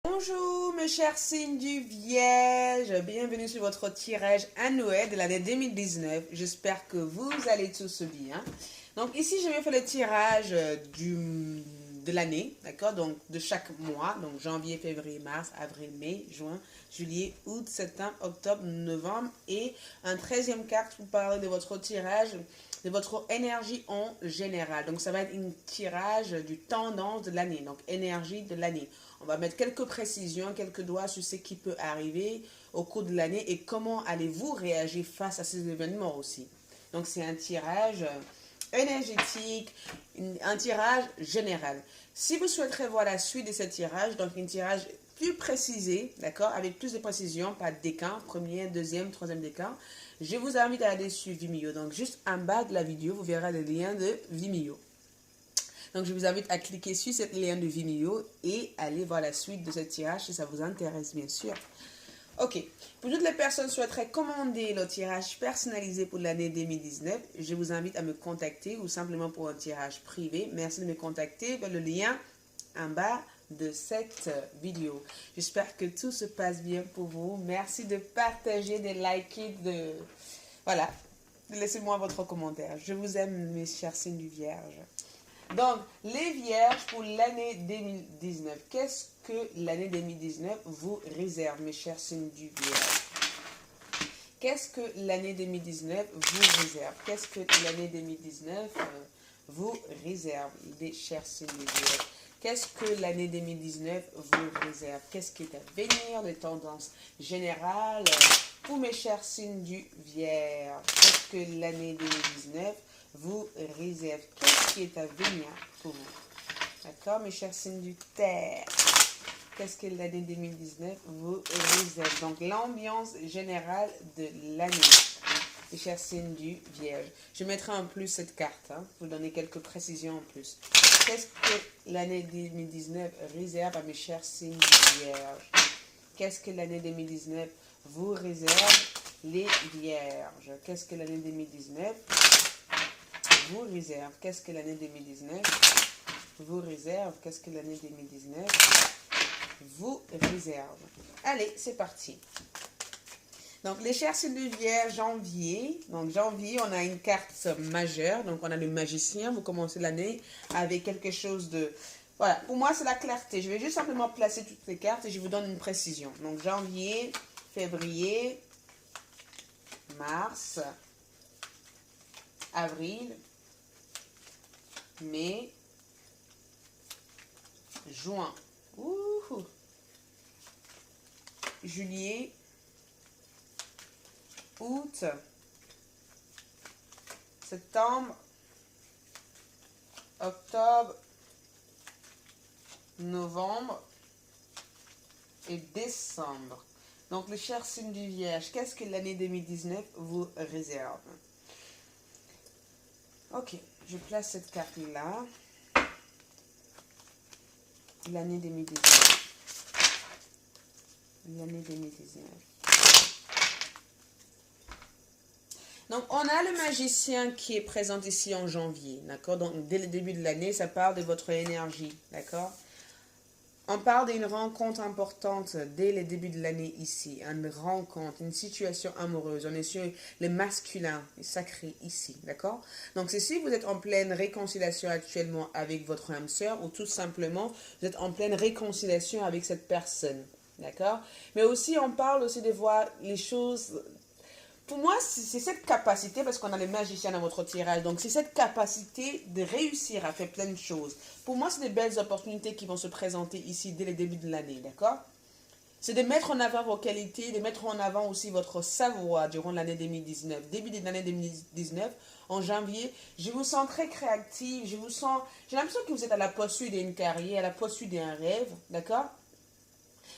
Bonjour mes chers signes du Vierge, bienvenue sur votre tirage annuel de l'année 2019. J'espère que vous allez tous bien. Donc ici je vais faire le tirage de l'année, d'accord? Donc de chaque mois, donc janvier, février, mars, avril, mai, juin, juillet, août, septembre, octobre, novembre et un 13e carte pour parler de votre tirage, de votre énergie en général. Donc ça va être un tirage du tendance de l'année, donc énergie de l'année. On va mettre quelques précisions, quelques doigts sur ce qui peut arriver au cours de l'année et comment allez-vous réagir face à ces événements aussi. Donc c'est un tirage énergétique, un tirage général. Si vous souhaiterez voir la suite de ce tirage, donc un tirage plus précisé, d'accord, avec plus de précision, pas de décan, premier, deuxième, troisième décan, je vous invite à aller sur Vimeo. Donc juste en bas de la vidéo, vous verrez le lien de Vimeo. Donc, je vous invite à cliquer sur ce lien de Vimeo et aller voir la suite de ce tirage si ça vous intéresse, bien sûr. Ok, pour toutes les personnes qui souhaiteraient commander le tirage personnalisé pour l'année 2019, je vous invite à me contacter ou simplement pour un tirage privé. Merci de me contacter vers le lien en bas de cette vidéo. J'espère que tout se passe bien pour vous. Merci de partager, de liker, Voilà, laissez-moi votre commentaire. Je vous aime, mes chers signes du Vierge. Donc, les vierges pour l'année 2019. Qu'est-ce que l'année 2019 vous réserve, mes chers signes du Vierge? Qu'est-ce que l'année 2019 vous réserve? Qu'est-ce que l'année 2019 vous réserve, les chers signes du Vierge? Qu'est-ce que l'année 2019 vous réserve? Qu'est-ce qui est à venir, les tendances générales pour mes chers signes du Vierge? Qu'est-ce que l'année 2019 vous réserve? Qu'est-ce qui est à venir pour vous? D'accord, mes chers signes du Terre? Qu'est-ce que l'année 2019 vous réserve? Donc, l'ambiance générale de l'année, mes chers signes du Vierge. Je mettrai en plus cette carte, pour donner quelques précisions en plus. Qu'est-ce que l'année 2019 réserve à mes chers signes du Vierge? Qu'est-ce que l'année 2019 vous réserve, les Vierges? Qu'est-ce que l'année 2019 vous réserve? Qu'est-ce que l'année 2019 vous réserve? Qu'est-ce que l'année 2019 vous réserve? Allez, c'est parti. Donc, les chers signes de Vierge, janvier. Donc, janvier, on a une carte majeure. Donc, on a le magicien. Vous commencez l'année avec quelque chose de... Voilà, pour moi, c'est la clarté. Je vais juste simplement placer toutes les cartes et je vous donne une précision. Donc, janvier, février, mars, avril, mai, juin, juillet, août, septembre, octobre, novembre et décembre. Donc, le cher signe du Vierge, qu'est-ce que l'année 2019 vous réserve? Ok, je place cette carte-là. L'année 2019. L'année 2019. Donc, on a le magicien qui est présent ici en janvier, d'accord? Donc, dès le début de l'année, ça parle de votre énergie, d'accord? On parle d'une rencontre importante dès le début de l'année ici, une rencontre, une situation amoureuse. On est sur le masculin, le sacré ici, d'accord? Donc, c'est si vous êtes en pleine réconciliation actuellement avec votre âme sœur ou tout simplement, vous êtes en pleine réconciliation avec cette personne, d'accord? Mais aussi, on parle aussi de voir les choses... Pour moi, c'est cette capacité, parce qu'on a les magiciens dans votre tirage, donc c'est cette capacité de réussir à faire plein de choses. Pour moi, c'est des belles opportunités qui vont se présenter ici dès le début de l'année, d'accord? C'est de mettre en avant vos qualités, de mettre en avant aussi votre savoir durant l'année 2019. Début de l'année 2019, en janvier, je vous sens très créative, j'ai l'impression que vous êtes à la poursuite d'une carrière, à la poursuite d'un rêve, d'accord?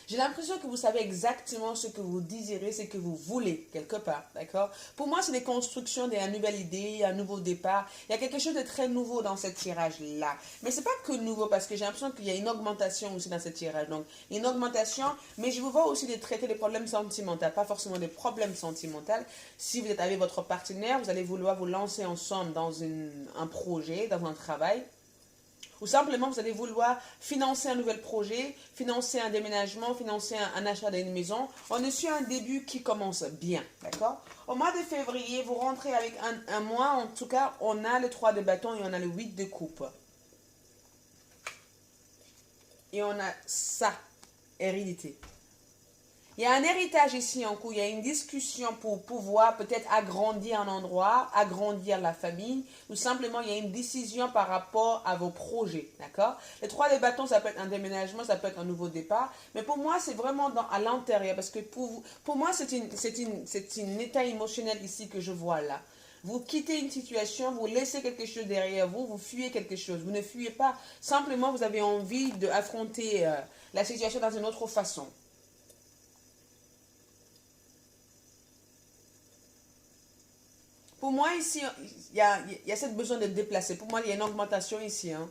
J'ai l'impression que vous savez exactement ce que vous désirez, ce que vous voulez, quelque part, d'accord? Pour moi, c'est des constructions d'une nouvelle idée, un nouveau départ. Il y a quelque chose de très nouveau dans ce tirage-là. Mais ce n'est pas que nouveau, parce que j'ai l'impression qu'il y a une augmentation aussi dans ce tirage. Donc, une augmentation, mais je vous vois aussi de traiter les problèmes sentimentaux, pas forcément des problèmes sentimentaux. Si vous êtes avec votre partenaire, vous allez vouloir vous lancer ensemble dans un projet, dans un travail. Ou simplement, vous allez vouloir financer un nouvel projet, financer un déménagement, financer un achat d'une maison. On est sur un début qui commence bien, d'accord? Au mois de février, vous rentrez avec un mois, en tout cas, on a le 3 de bâton et on a le 8 de coupe. Et on a ça, hérédité. Il y a un héritage ici en cours, il y a une discussion pour pouvoir peut-être agrandir un endroit, agrandir la famille, ou simplement il y a une décision par rapport à vos projets, d'accord? Les 3 de bâtons, ça peut être un déménagement, ça peut être un nouveau départ, mais pour moi, c'est vraiment à l'intérieur, parce que pour moi, c'est un état émotionnel ici que je vois là. Vous quittez une situation, vous laissez quelque chose derrière vous, vous fuyez quelque chose. Vous ne fuyez pas, simplement vous avez envie d'affronter la situation dans une autre façon. Pour moi, ici, il y a cette besoin de déplacer. Pour moi, il y a une augmentation ici. Hein.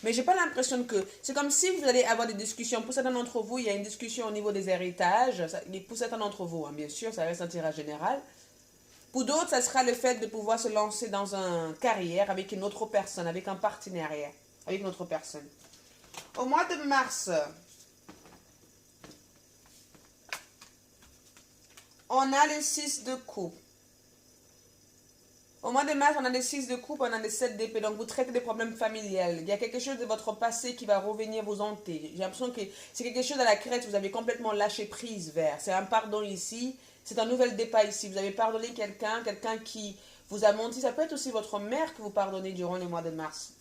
Mais je n'ai pas l'impression que... C'est comme si vous allez avoir des discussions. Pour certains d'entre vous, il y a une discussion au niveau des héritages. Pour certains d'entre vous, hein, bien sûr, ça reste un tirage général. Pour d'autres, ça sera le fait de pouvoir se lancer dans une carrière avec une autre personne, avec un partenariat, avec une autre personne. Au mois de mars, on a le 6 de coupe. Au mois de mars, on a les 6 de coupe, on a les 7 d'épée. Donc, vous traitez des problèmes familiales. Il y a quelque chose de votre passé qui va revenir vous hanter. J'ai l'impression que c'est quelque chose à la crête, vous avez complètement lâché prise vers. C'est un pardon ici. C'est un nouvel départ ici. Vous avez pardonné quelqu'un qui vous a menti. Ça peut être aussi votre mère que vous pardonnez durant le mois de mars.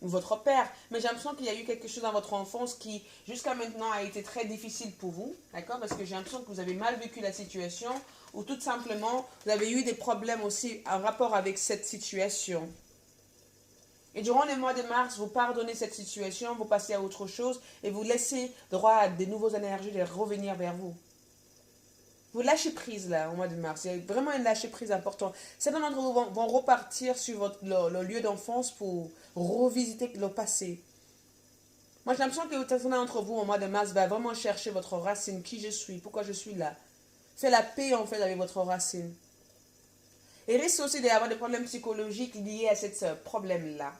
Ou votre père. Mais j'ai l'impression qu'il y a eu quelque chose dans votre enfance qui, jusqu'à maintenant, a été très difficile pour vous. D'accord? Parce que j'ai l'impression que vous avez mal vécu la situation. Ou tout simplement, vous avez eu des problèmes aussi en rapport avec cette situation. Et durant le mois de mars, vous pardonnez cette situation, vous passez à autre chose et vous laissez droit à des nouvelles énergies de revenir vers vous. Vous lâchez prise là au mois de mars. Il y a vraiment une lâcher prise importante. Certains d'entre vous vont repartir sur le lieu d'enfance pour revisiter le passé. Moi j'ai l'impression que certains d'entre vous au mois de mars va vraiment chercher votre racine, qui je suis, pourquoi je suis là. Fait la paix en fait avec votre racine. Et risque aussi d'avoir des problèmes psychologiques liés à ce problème-là.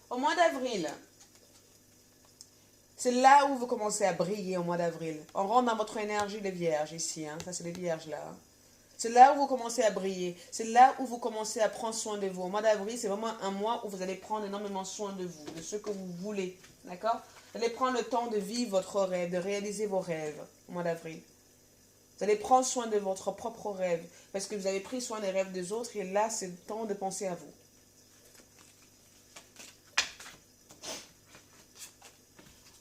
Au mois d'avril, c'est là où vous commencez à briller au mois d'avril. On rentre dans votre énergie de vierge ici. Hein. Ça, c'est les vierges là. Hein. C'est là où vous commencez à briller. C'est là où vous commencez à prendre soin de vous. Au mois d'avril, c'est vraiment un mois où vous allez prendre énormément soin de vous, de ce que vous voulez. D'accord? Vous allez prendre le temps de vivre votre rêve, de réaliser vos rêves au mois d'avril. Vous allez prendre soin de votre propre rêve parce que vous avez pris soin des rêves des autres et là, c'est le temps de penser à vous.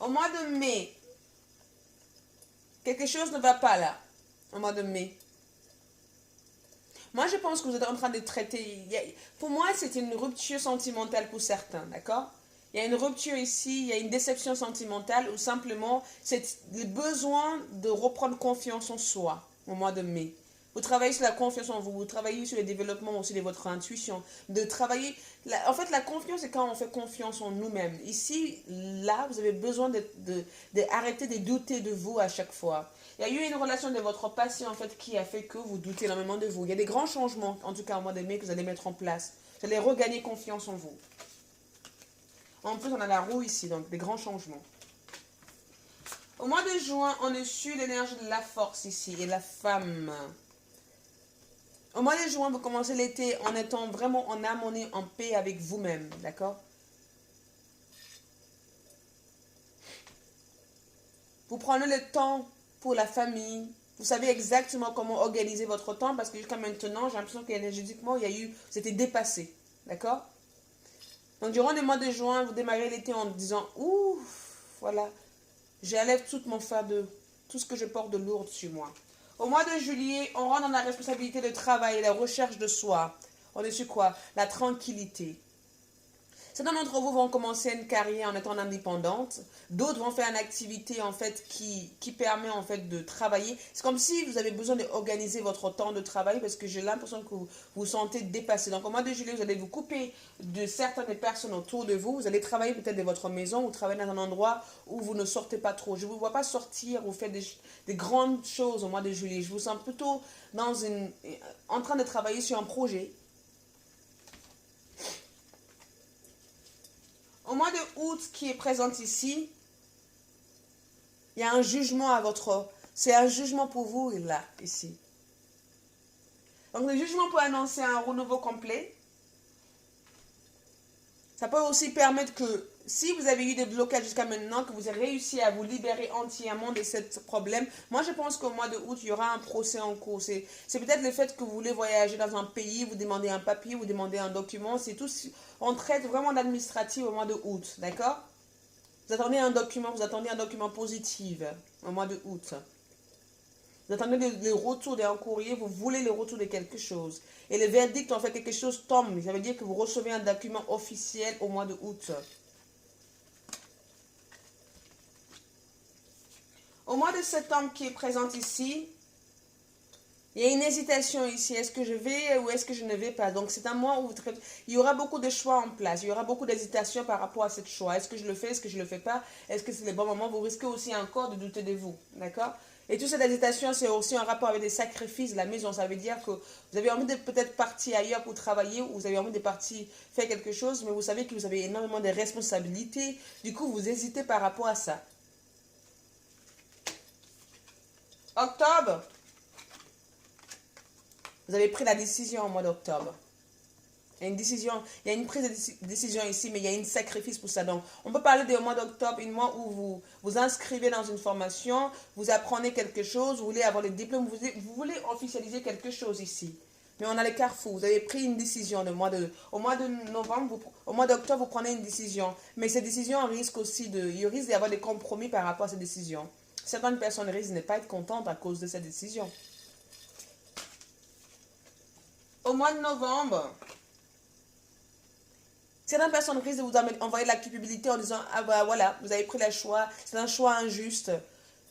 Au mois de mai, quelque chose ne va pas là, au mois de mai. Moi, je pense que vous êtes en train de traiter... Pour moi, c'est une rupture sentimentale pour certains, d'accord? Il y a une rupture ici, il y a une déception sentimentale ou simplement c'est le besoin de reprendre confiance en soi au mois de mai. Vous travaillez sur la confiance en vous, vous travaillez sur le développement aussi de votre intuition, de travailler... En fait, la confiance, c'est quand on fait confiance en nous-mêmes. Ici, là, vous avez besoin d'arrêter de douter de vous à chaque fois. Il y a eu une relation de votre passé, en fait, qui a fait que vous doutez énormément de vous. Il y a des grands changements, en tout cas au mois de mai, que vous allez mettre en place. Vous allez regagner confiance en vous. En plus, on a la roue ici, donc des grands changements. Au mois de juin, on est sur l'énergie de la force ici et la femme. Au mois de juin, vous commencez l'été en étant vraiment en harmonie, en paix avec vous-même, d'accord? Vous prenez le temps pour la famille. Vous savez exactement comment organiser votre temps parce que jusqu'à maintenant, j'ai l'impression qu'énergétiquement, c'était dépassé, d'accord? Donc, durant le mois de juin, vous démarrez l'été en disant, ouf, voilà, j'enlève toute mon fardeau, tout ce que je porte de lourd sur moi. Au mois de juillet, on rentre dans la responsabilité de travail et la recherche de soi. On est sur quoi? La tranquillité. Certains d'entre vous vont commencer une carrière en étant indépendante. D'autres vont faire une activité en fait qui permet en fait de travailler. C'est comme si vous avez besoin d'organiser votre temps de travail parce que j'ai l'impression que vous vous sentez dépassé. Donc au mois de juillet, vous allez vous couper de certaines personnes autour de vous. Vous allez travailler peut-être de votre maison ou travailler dans un endroit où vous ne sortez pas trop. Je ne vous vois pas sortir ou faire des grandes choses au mois de juillet. Je vous sens plutôt en train de travailler sur un projet. Au mois de août qui est présent ici, il y a un jugement à votre... C'est un jugement pour vous, là, ici. Donc, le jugement peut annoncer un renouveau complet. Ça peut aussi permettre que, si vous avez eu des blocages jusqu'à maintenant, que vous avez réussi à vous libérer entièrement de ce problème. Moi, je pense qu'au mois de août, il y aura un procès en cours. C'est peut-être le fait que vous voulez voyager dans un pays, vous demandez un papier, vous demandez un document. C'est tout. On traite vraiment d'administratif au mois de août, d'accord? Vous attendez un document positif au mois de août. Vous attendez le retour d'un courrier, vous voulez le retour de quelque chose. Et le verdict, en fait, quelque chose tombe. Ça veut dire que vous recevez un document officiel au mois de août. Au mois de septembre qui est présent ici, il y a une hésitation ici. Est-ce que je vais ou est-ce que je ne vais pas? Donc, c'est un mois où il y aura beaucoup de choix en place. Il y aura beaucoup d'hésitation par rapport à ce choix. Est-ce que je le fais? Est-ce que je ne le fais pas? Est-ce que c'est le bon moment? Vous risquez aussi encore de douter de vous. D'accord? Et toute cette hésitation, c'est aussi en rapport avec des sacrifices de la maison. Ça veut dire que vous avez envie de peut-être partir ailleurs pour travailler ou vous avez envie de partir faire quelque chose, mais vous savez que vous avez énormément de responsabilités. Du coup, vous hésitez par rapport à ça. Octobre. Vous avez pris la décision au mois d'octobre. Il y a une décision, il y a une prise de décision ici, mais il y a un sacrifice pour ça. Donc, on peut parler du mois d'octobre, un mois où vous vous inscrivez dans une formation, vous apprenez quelque chose, vous voulez avoir le diplôme, vous voulez officialiser quelque chose ici. Mais on a le carrefour, vous avez pris une décision au mois de novembre, au mois d'octobre, vous prenez une décision. Mais cette décision risque aussi il risque d'y avoir des compromis par rapport à cette décision. Certaines personnes risquent de ne pas être contentes à cause de cette décision. Au mois de novembre, certaines personnes risquent de vous envoyer de la culpabilité en disant « Ah bah voilà, vous avez pris le choix, c'est un choix injuste. »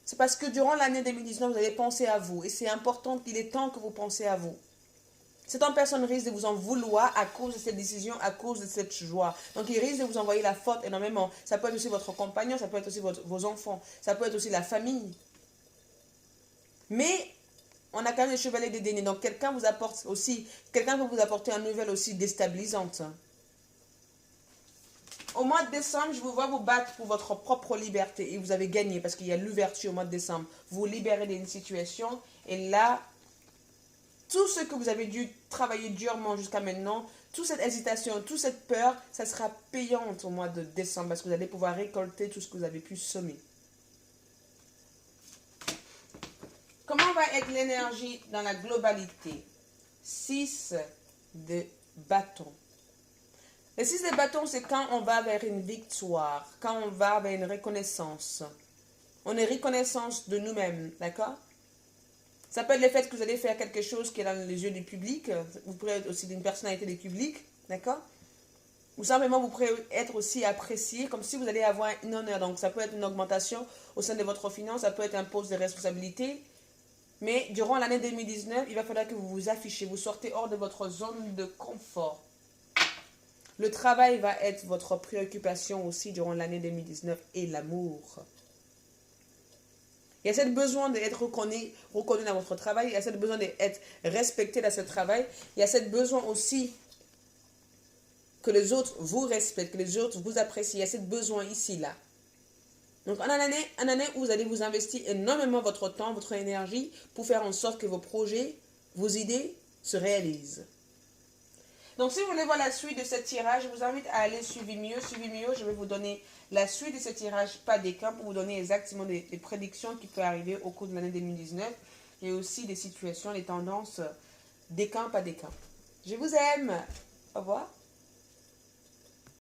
C'est parce que durant l'année 2019, vous avez pensé à vous. Et c'est important qu'il est temps que vous pensez à vous. Certaines personnes risquent de vous en vouloir à cause de cette décision, à cause de cette joie. Donc, ils risquent de vous envoyer la faute énormément. Ça peut être aussi votre compagnon, ça peut être aussi vos enfants, ça peut être aussi la famille. Mais on a quand même le chevalier des deniers. Donc, quelqu'un peut vous apporter une nouvelle aussi déstabilisante. Au mois de décembre, je vous vois vous battre pour votre propre liberté. Et vous avez gagné parce qu'il y a l'ouverture au mois de décembre. Vous vous libérez d'une situation. Et là, tout ce que vous avez dû travailler durement jusqu'à maintenant, toute cette hésitation, toute cette peur, ça sera payante au mois de décembre. Parce que vous allez pouvoir récolter tout ce que vous avez pu semer. Comment va être l'énergie dans la globalité? 6 de bâtons. Le 6 de bâtons, c'est quand on va vers une victoire, quand on va vers une reconnaissance. On est reconnaissance de nous-mêmes, d'accord? Ça peut être le fait que vous allez faire quelque chose qui est dans les yeux du public. Vous pourrez être aussi d'une personnalité du public, d'accord? Ou simplement, vous pourrez être aussi apprécié, comme si vous allez avoir un honneur. Donc, ça peut être une augmentation au sein de votre finance, ça peut être un poste de responsabilité. Mais durant l'année 2019, il va falloir que vous vous affichez, vous sortez hors de votre zone de confort. Le travail va être votre préoccupation aussi durant l'année 2019 et l'amour. Il y a cette besoin d'être reconnu dans votre travail, il y a cette besoin d'être respecté dans ce travail, il y a cette besoin aussi que les autres vous respectent, que les autres vous apprécient, il y a cette besoin ici, là. Donc, en année où vous allez vous investir énormément votre temps, votre énergie pour faire en sorte que vos projets, vos idées se réalisent. Donc, si vous voulez voir la suite de ce tirage, je vous invite à aller suivre mieux. Suivez mieux, je vais vous donner la suite de ce tirage, pas des cas, pour vous donner exactement des prédictions qui peuvent arriver au cours de l'année 2019 et aussi des situations, les tendances des camps, pas des camps. Je vous aime. Au revoir.